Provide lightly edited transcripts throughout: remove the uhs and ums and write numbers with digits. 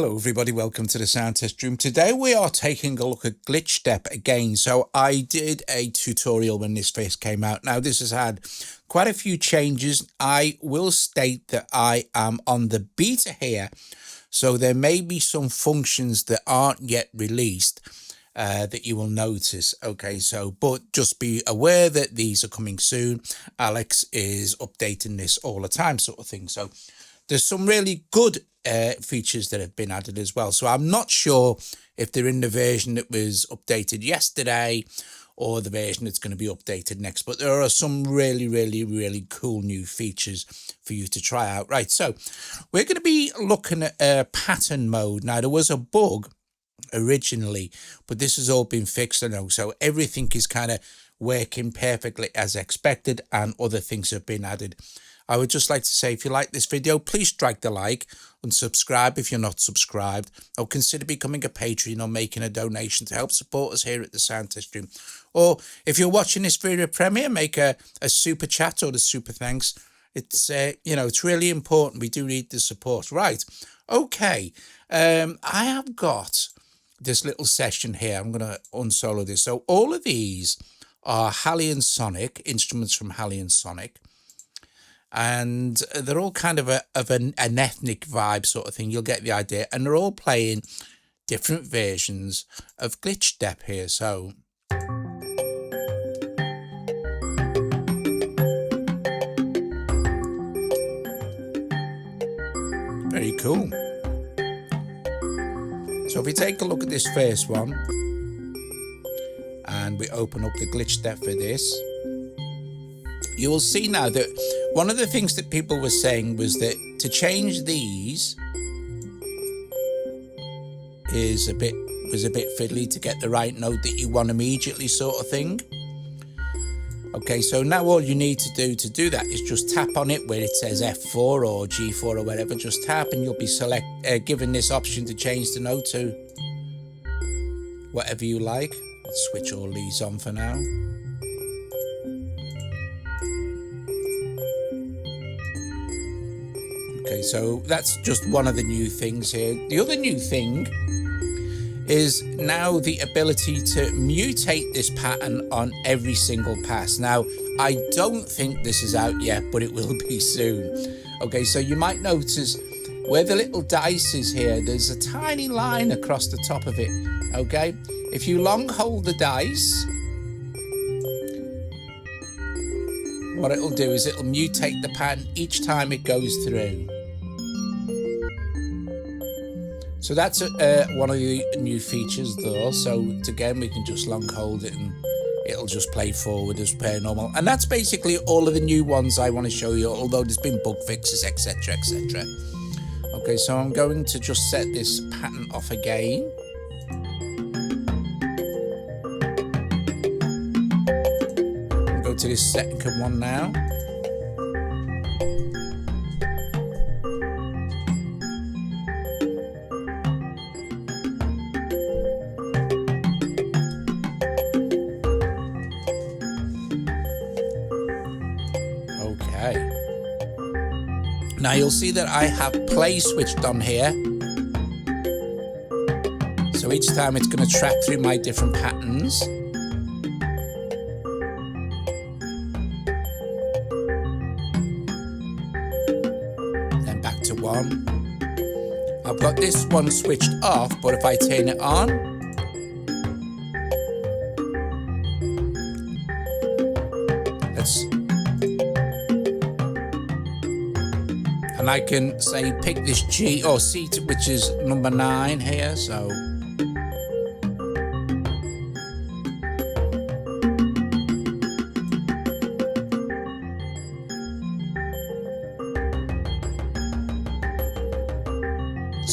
Hello everybody, welcome to the Sound Test Room. Today we are taking a look at GlitchStep again. So I did a tutorial when this first came out. Now this has had quite a few changes. I will state that I am on the beta here, so there may be some functions that aren't yet released that you will notice. Okay, so but just be aware that these are coming soon. Alex is updating this all the time, sort of thing. So there's some really good features that have been added as well. So I'm not sure if they're in the version that was updated yesterday or the version that's going to be updated next, but there are some really cool new features for you to try out. Right, so we're going to be looking at pattern mode. Now there was a bug originally, but this has all been fixed, I know, so everything is kind of working perfectly as expected, and other things have been added. I would just like to say, if you like this video, please drag the like and subscribe if you're not subscribed, or consider becoming a patron or making a donation to help support us here at the Sound Test Room. Or if you're watching this via premiere, make a super chat or the super thanks. It's it's really important. We do need the support. Right, okay. I have got this little session here. I'm going to unsolo this. So all of these are Halley & Sonic, instruments from Halley & Sonic. And they're all kind of an ethnic vibe sort of thing. You'll get the idea. And they're all playing different versions of GlitchStep here. So very cool. So if we take a look at this first one and we open up the GlitchStep for this, you will see now that one of the things that people were saying was that to change these was a bit fiddly to get the right note that you want immediately, sort of thing. Okay, so now all you need to do that is just tap on it where it says F4 or G4 or whatever. Just tap and you'll be given this option to change the note to whatever you like. Let's switch all these on for now. Okay, so that's just one of the new things here. The other new thing is now the ability to mutate this pattern on every single pass. Now, I don't think this is out yet, but it will be soon. Okay, so you might notice where the little dice is here, there's a tiny line across the top of it. Okay, if you long hold the dice, what it'll do is it'll mutate the pattern each time it goes through. So that's one of the new features though. So again, we can just long hold it and it'll just play forward as per normal. And that's basically all of the new ones I want to show you, although there's been bug fixes, etc, etc. Okay, so I'm going to just set this pattern off again. Go to this second one now. Now you'll see that I have play switched on here. So each time it's going to track through my different patterns. Then back to one. I've got this one switched off, but if I turn it on, and I can say pick this G or C, which is number 9 here. So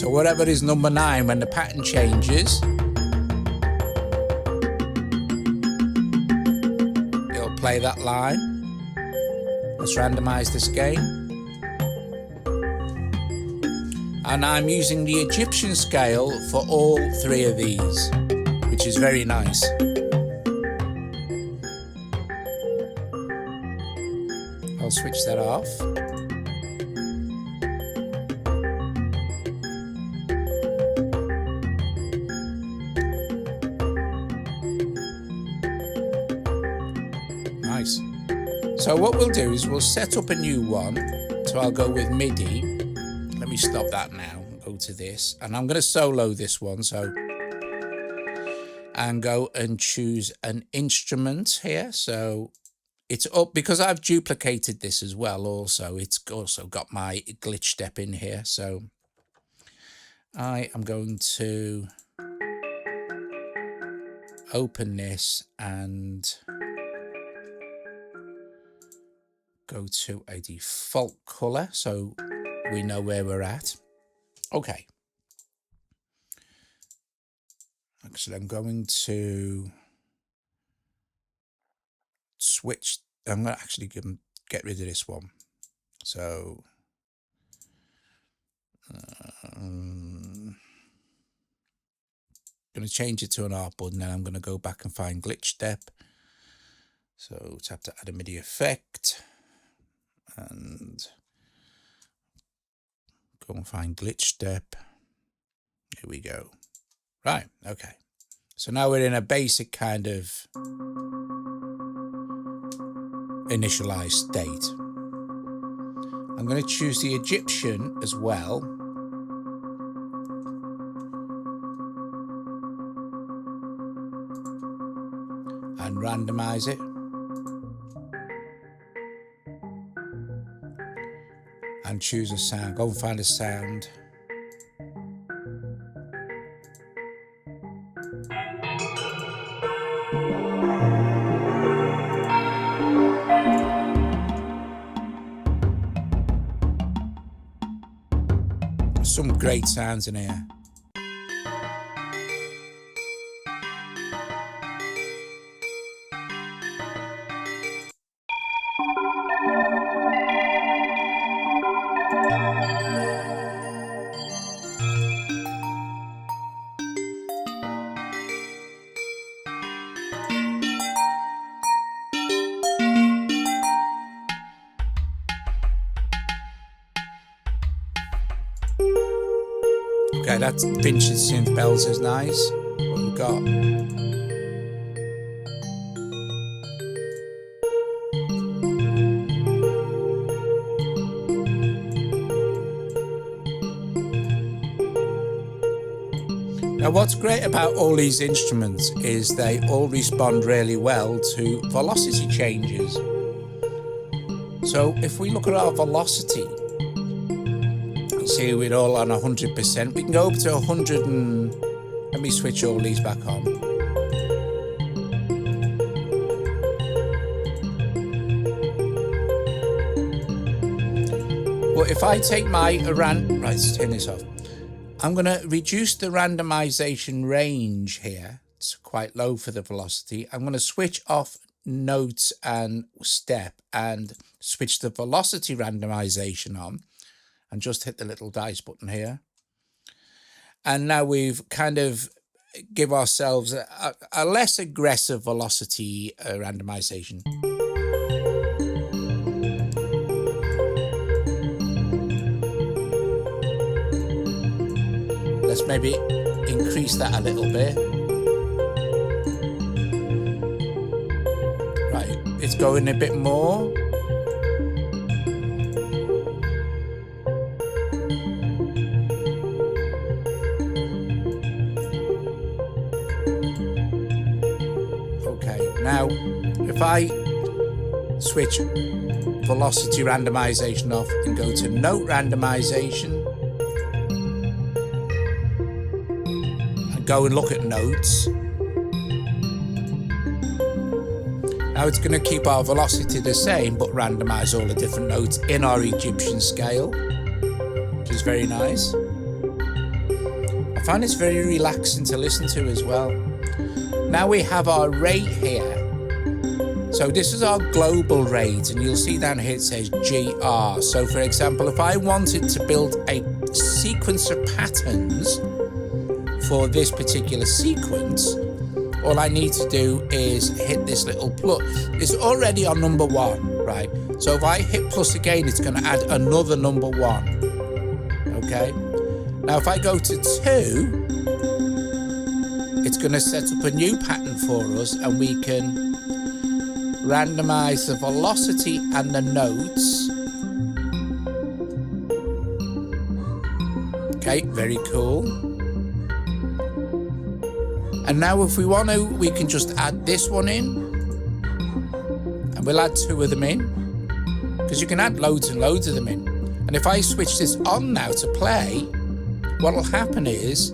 whatever is number 9, when the pattern changes, it'll play that line. Let's randomize this again. And I'm using the Egyptian scale for all 3 of these, which is very nice. I'll switch that off. So what we'll do is we'll set up a new one. So I'll go with MIDI. Let me stop that now. Go to this, and I'm going to solo this one. So, and go and choose an instrument here. So it's up because I've duplicated this as well. Also, it's also got my GlitchStep in here. So I am going to open this and go to a default color so we know where we're at. Okay. Actually, I'm going to switch. I'm going to actually get rid of this one. So I'm going to change it to an art button, and I'm going to go back and find GlitchStep. So tap to add a MIDI effect and go and find GlitchStep. Here we go. Right, okay. So now we're in a basic kind of initialized state. I'm going to choose the Egyptian as well. And randomize it. And choose a sound. Go and find a sound. Some great sounds in here. Okay, that vintage synth bells is nice. What we've got. Now, what's great about all these instruments is they all respond really well to velocity changes. So if we look at our velocity, see we're all on 100%. We can go up to 100 and let me switch all these back on. Well, if I take my right, let's turn this off. I'm going to reduce the randomization range here. It's quite low for the velocity. I'm going to switch off notes and step and switch the velocity randomization on. And just hit the little dice button here. And now we've kind of give ourselves a less aggressive velocity randomization. Let's maybe increase that a little bit. Right, it's going a bit more. Now, if I switch velocity randomization off and go to note randomization and go and look at notes, now it's going to keep our velocity the same but randomize all the different notes in our Egyptian scale, which is very nice. I find it's very relaxing to listen to as well. Now we have our rate here. So this is our global rate, and you'll see down here it says GR. So for example, if I wanted to build a sequence of patterns for this particular sequence, all I need to do is hit this little plus. It's already on number 1, right? So if I hit plus again, it's going to add another number 1. Okay. Now if I go to 2, it's going to set up a new pattern for us, and we can randomize the velocity and the notes. Okay, very cool. And now if we want to, we can just add this one in. And we'll add 2 of them in. Because you can add loads and loads of them in. And if I switch this on now to play, what will happen is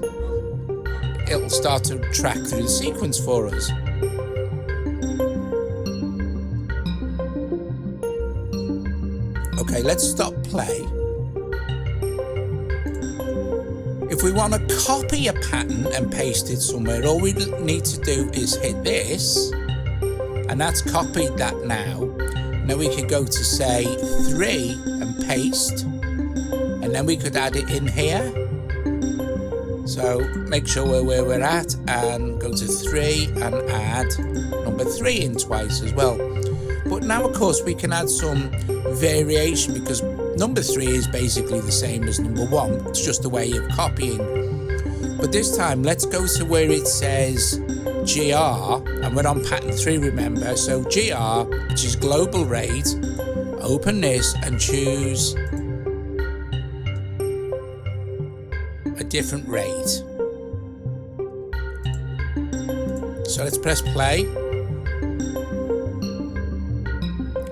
it'll start to track through the sequence for us. Okay, let's stop play. If we want to copy a pattern and paste it somewhere, all we need to do is hit this, and that's copied that now. Now we could go to say 3 and paste, and then we could add it in here. So make sure where we're at and go to 3 and add number 3 in twice as well. But now of course we can add some variation because number 3 is basically the same as number 1. It's just a way of copying. But this time let's go to where it says GR, and we're on pattern 3, remember. So GR, which is global rate, open this and choose a different rate. So let's press play.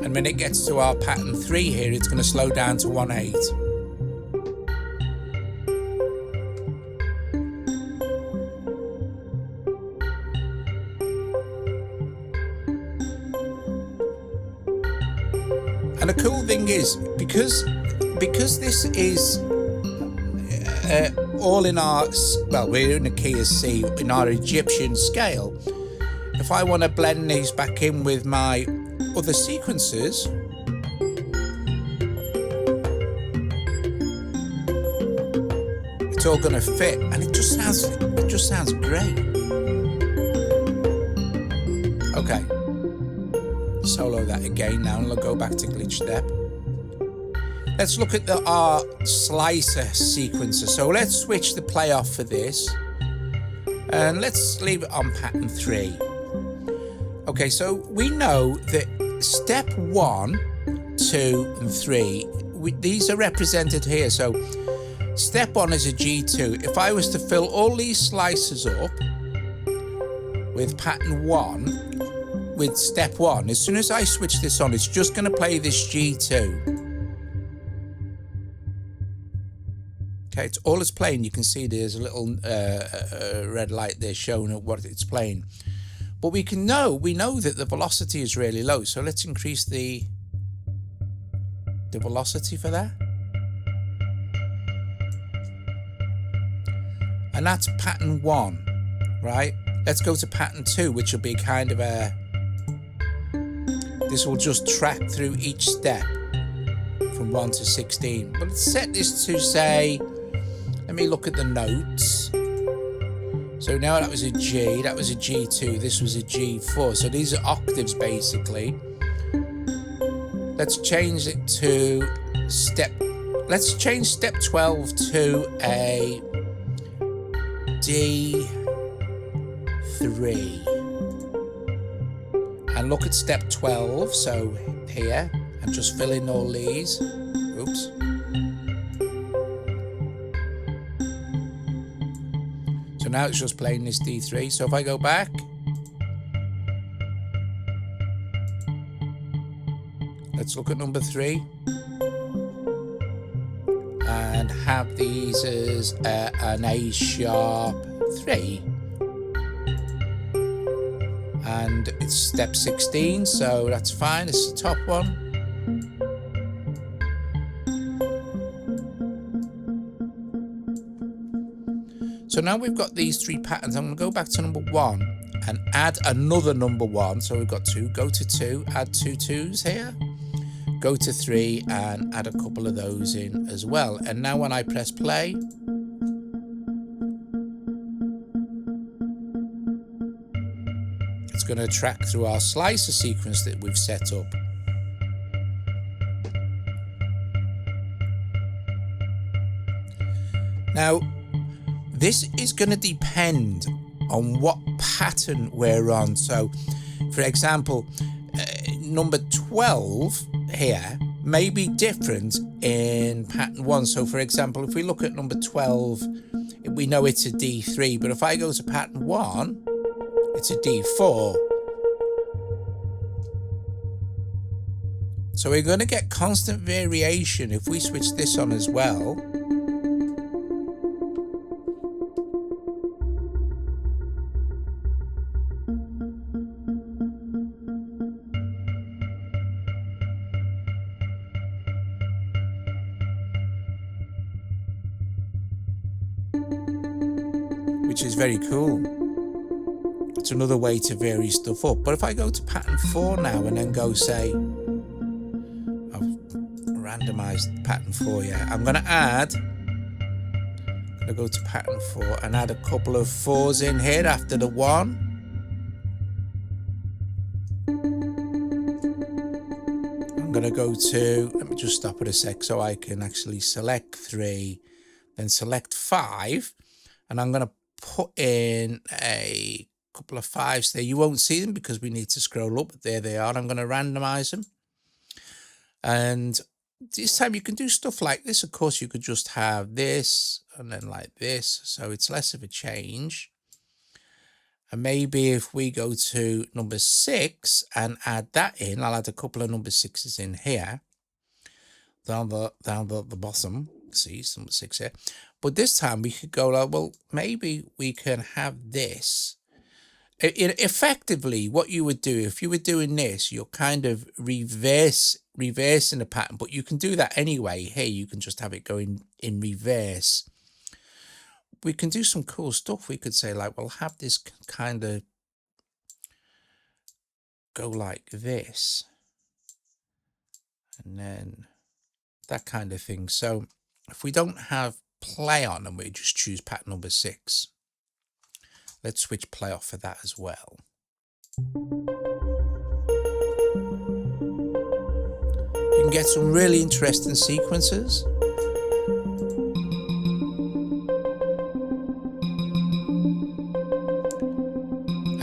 And when it gets to our pattern 3 here, it's going to slow down to 1/8. And the cool thing is, because this is all in our, well, we're in the key of C, in our Egyptian scale. If I want to blend these back in with my other sequences, it's all going to fit, and it just sounds great. Okay, solo that again now, and we'll go back to GlitchStep. Let's look at our slicer sequencer. So let's switch the play off for this, and let's leave it on pattern 3. Okay, so we know that step 1, 2, and 3, these are represented here. So step 1 is a G2. If I was to fill all these slicers up with pattern 1, with step 1, as soon as I switch this on, it's just going to play this G2. Okay, it's all it's playing. You can see there's a little red light there showing what it's playing. But we know that the velocity is really low. So let's increase the velocity for that. And that's pattern 1, right? Let's go to pattern 2, which will be kind of a, this will just track through each step from 1 to 16. But let's set this to say, let me look at the notes. So now that was a G, that was a G2, this was a G4. So these are octaves basically. Let's change it to let's change step 12 to a D3. And look at step 12, so here, and just fill in all these. Oops. So now it's just playing this D3. So if I go back, let's look at number 3 and have these as an A sharp 3, and it's step 16, so that's fine. It's the top one. So now we've got these 3 patterns. I'm going to go back to number 1 and add another number 1. So we've got 2, go to 2, add 2 2s here, go to 3 and add a couple of those in as well. And now when I press play, it's going to track through our slicer sequence that we've set up. Now, this is going to depend on what pattern we're on. So, for example, number 12 here may be different in pattern 1. So for example, if we look at number 12, we know it's a D3, but if I go to pattern 1, it's a D4. So we're going to get constant variation if we switch this on as well. Which is very cool. It's another way to vary stuff up. But if I go to pattern 4 now and then go say, randomized pattern 4, yeah, I'm going to go to pattern 4 and add a couple of 4s in here after the 1. I'm going to go to, let me just stop it a sec so I can actually select 3, then select 5, and I'm going to put in a couple of 5s there. You won't see them because we need to scroll up, but there they are. I'm going to randomize them. And this time you can do stuff like this. Of course, you could just have this and then like this. So it's less of a change. And maybe if we go to number 6 and add that in, I'll add a couple of number 6s in here. Down the bottom. See, number 6 here. But this time we could go like, well, maybe we can have this. Effectively, what you would do, if you were doing this, you're kind of reversing the pattern, but you can do that anyway. Here, you can just have it going in reverse. We can do some cool stuff. We could say like, well, have this kind of go like this. And then that kind of thing. So if we don't have play on and we just choose pattern number 6, let's switch play off for that as well. You can get some really interesting sequences.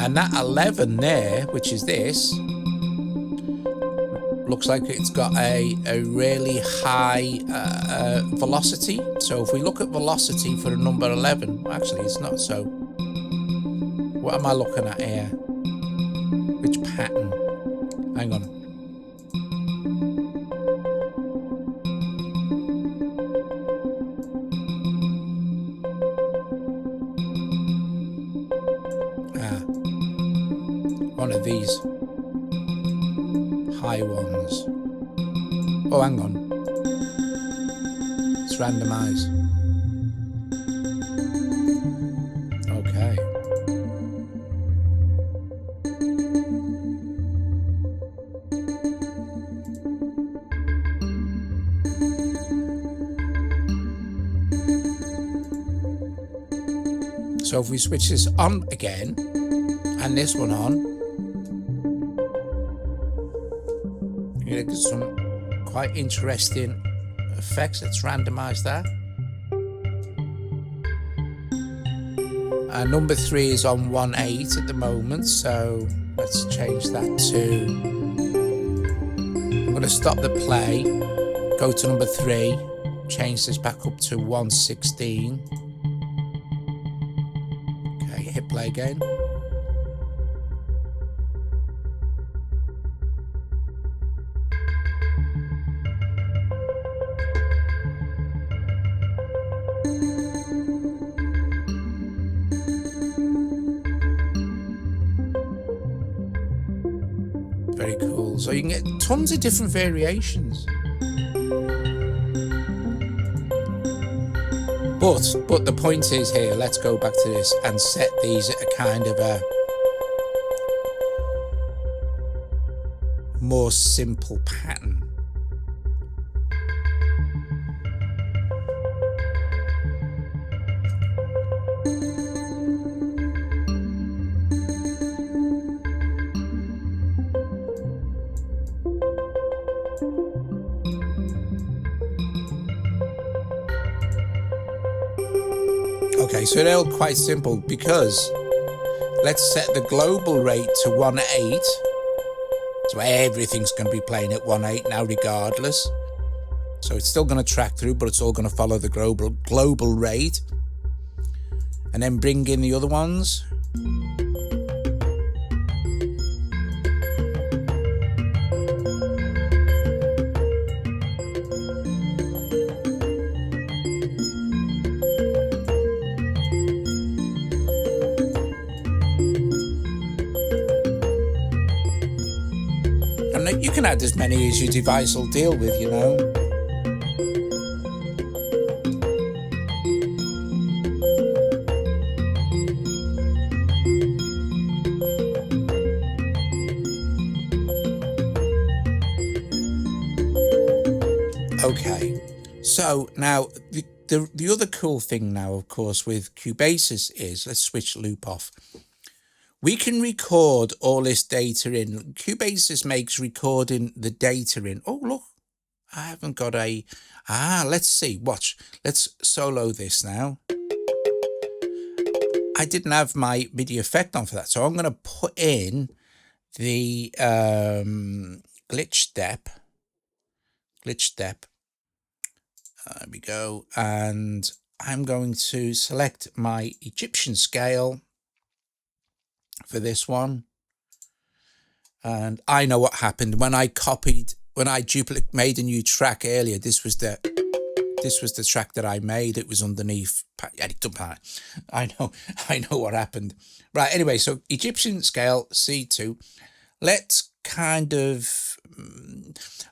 And that 11 there, which is this, looks like it's got a really high velocity. So if we look at velocity for the number 11, actually it's not. So what am I looking at here? Which pattern? Hang on. One of these high ones. Oh, hang on. Let's randomize. Okay. So if we switch this on again and this one on, you get some quite interesting effects. Let's randomize that. Number 3 is on 1.8 at the moment, so let's change that to, I'm going to stop the play, go to number 3, change this back up to 1.16. Okay, hit play again. Very cool. So you can get tons of different variations. But the point is here, let's go back to this and set these at a kind of a more simple pattern. Okay, so they're all quite simple because let's set the global rate to 1.8. So So everything's going to be playing at 1.8 now regardless. So it's still going to track through, but it's all going to follow the global rate. And then bring in the other ones. And you can add as many as your device will deal with, you know. Okay, so now the other cool thing now, of course, with Cubasis is, let's switch loop off. We can record all this data in. Cubasis makes recording the data in. Oh, look, I haven't got a... let's see, watch. Let's solo this now. I didn't have my MIDI effect on for that, so I'm going to put in the GlitchStep. There we go. And I'm going to select my Egyptian scale for this one. And I know what happened when I made a new track earlier. This was the track that I made. It was underneath. I know what happened. Right. Anyway, so Egyptian scale C2. Let's kind of,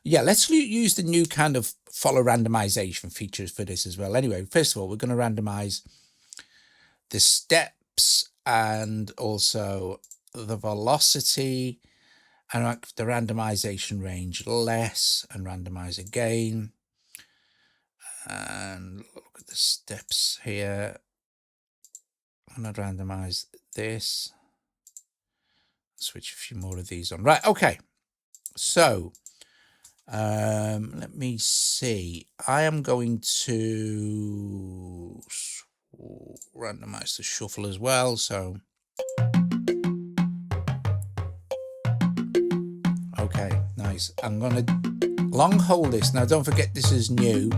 let's use the new kind of follow randomization features for this as well. Anyway, first of all, we're going to randomize the steps and also the velocity and the randomization range less and randomize again. And look at the steps here. I'm going to randomize this. Switch a few more of these on. Right, okay. So let me see. I am going to randomize the shuffle as well. So okay, nice. I'm going to long hold this. Now don't forget this is new,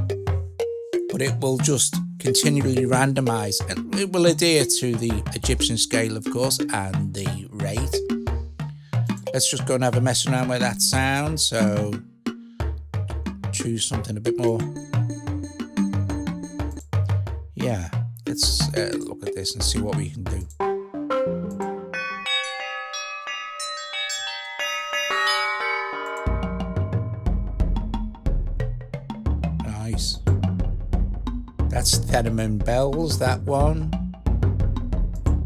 but it will just continually randomize and it will adhere to the Egyptian scale, of course, and the rate. Let's just go and have a mess around with that sound. So choose something a bit more. Yeah, let's look at this and see what we can do. Nice. That's Theremin bells, that one.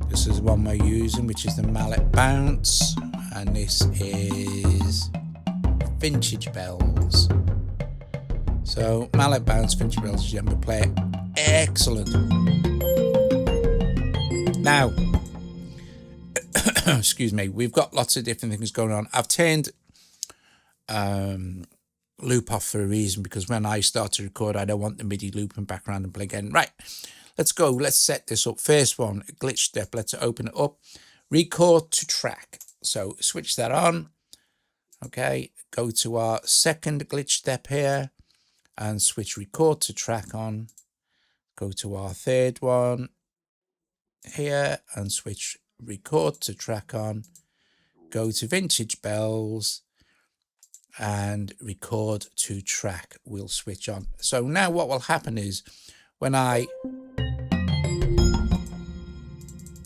This is one we're using, which is the mallet bounce. And this is vintage bells. So mallet bounce, vintage bells, djembe player. Excellent. Now, excuse me, we've got lots of different things going on. I've turned loop off for a reason, because when I start to record, I don't want the MIDI looping background and play again. Right, let's go. Let's set this up. First one, GlitchStep. Let's open it up. Record to track. So switch that on. Okay, go to our second GlitchStep here and switch record to track on. Go to our third one here and switch record to track on. Go to vintage bells and record to track will switch on. So now what will happen is when I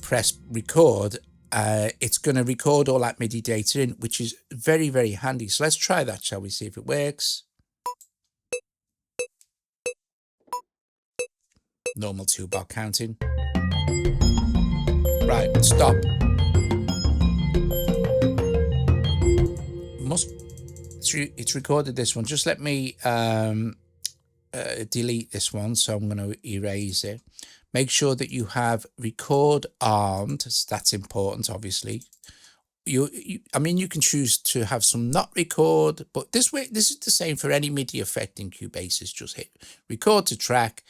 press record, it's going to record all that MIDI data in, which is very, very handy. So let's try that, shall we, see if it works. Normal 2-bar counting. Right, stop. It's recorded this one. Just let me delete this one. So I'm going to erase it. Make sure that you have record armed. That's important, obviously. I mean, you can choose to have some not record, but this is the same for any MIDI effect in Cubasis. Just hit record to track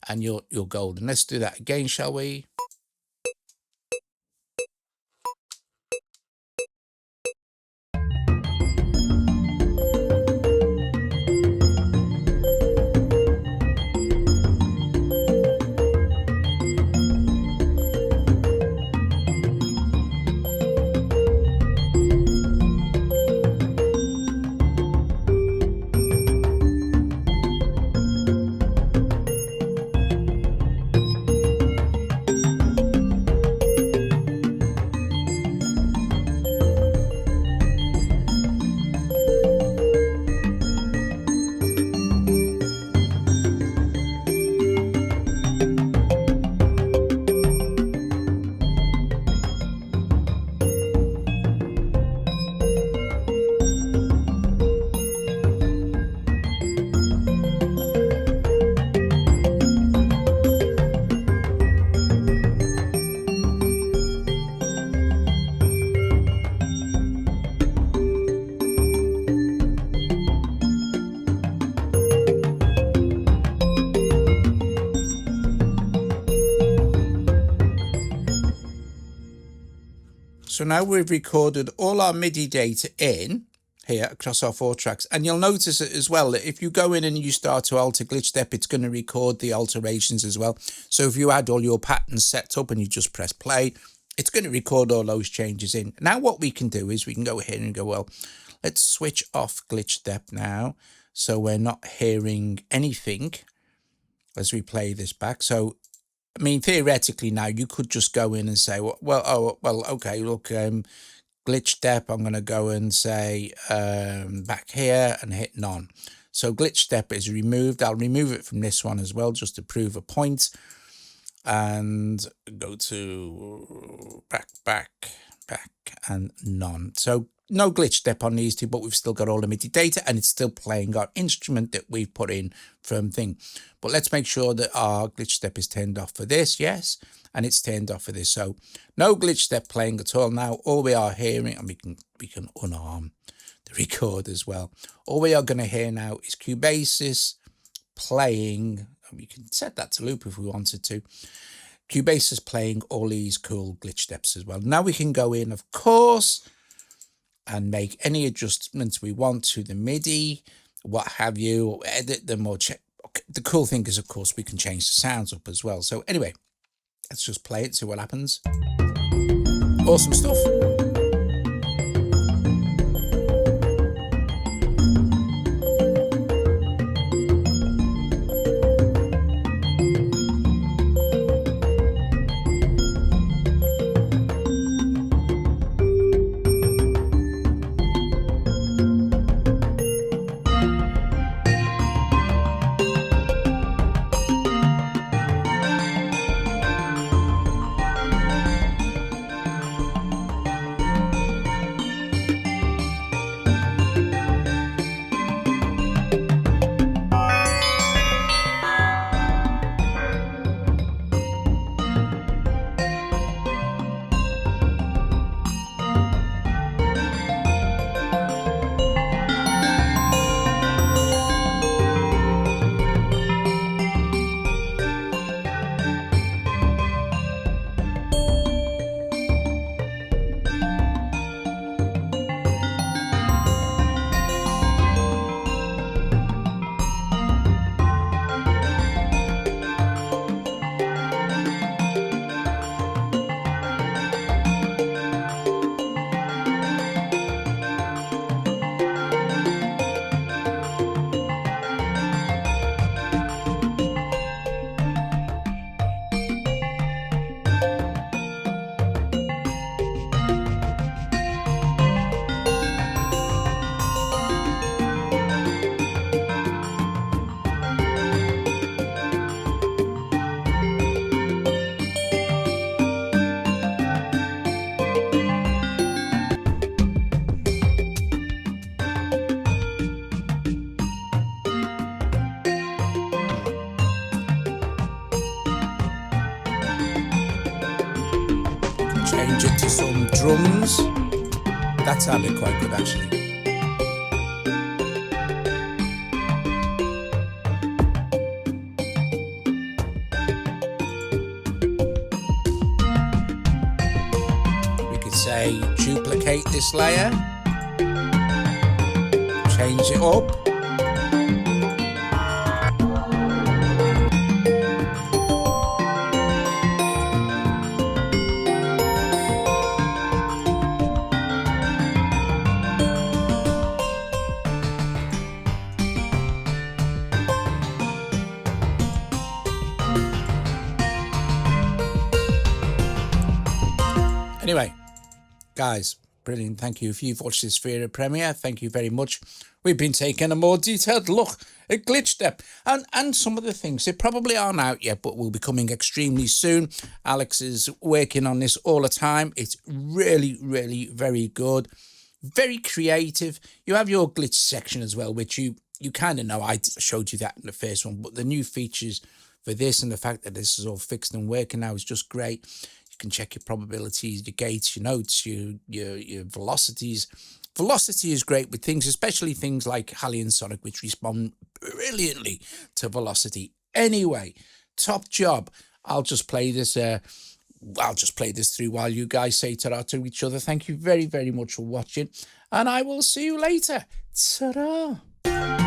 and you're golden. Let's do that again, shall we? So now we've recorded all our MIDI data in here across our 4 tracks, and you'll notice it as well that if you go in and you start to alter GlitchStep, it's going to record the alterations as well. So if you had all your patterns set up and you just press play, it's going to record all those changes in. Now what we can do is we can go here and go, well, let's switch off GlitchStep now, so we're not hearing anything as we play this back. So I mean, theoretically now you could just go in and say, well, okay, look, GlitchStep, I'm going to go and say back here and hit none. So GlitchStep is removed. I'll remove it from this one as well, just to prove a point. And go to back, and none. So no GlitchStep on these two, but we've still got all the MIDI data, and it's still playing our instrument that we've put in from thing. But let's make sure that our GlitchStep is turned off for this, yes, and it's turned off for this. So no GlitchStep playing at all now. All we are hearing, and we can unarm the record as well. All we are going to hear now is Cubasis playing. We can set that to loop if we wanted to. Cubasis playing all these cool GlitchSteps as well. Now we can go in, of course, and make any adjustments we want to the MIDI, what have you, or edit them or check. Okay. The cool thing is, of course, we can change the sounds up as well. So anyway, let's just play it, see what happens. Awesome stuff. Change it to some drums. That sounded quite good actually. We could say duplicate this layer, change it up. Anyway, guys, brilliant. Thank you. If you've watched this Sphere premiere, thank you very much. We've been taking a more detailed look at GlitchStep and some of the things. They probably aren't out yet, but will be coming extremely soon. Alex is working on this all the time. It's really, really very good. Very creative. You have your glitch section as well, which you kind of know. I showed you that in the first one, but the new features for this and the fact that this is all fixed and working now is just great. You can check your probabilities, your gates, your notes, your velocities. Velocity is great with things, especially things like Halley and Sonic, which respond brilliantly to velocity. Anyway, top job. I'll just play this I'll just play this through while you guys say ta-ra to each other. Thank you very, very much for watching, and I will see you later. Ta-ra.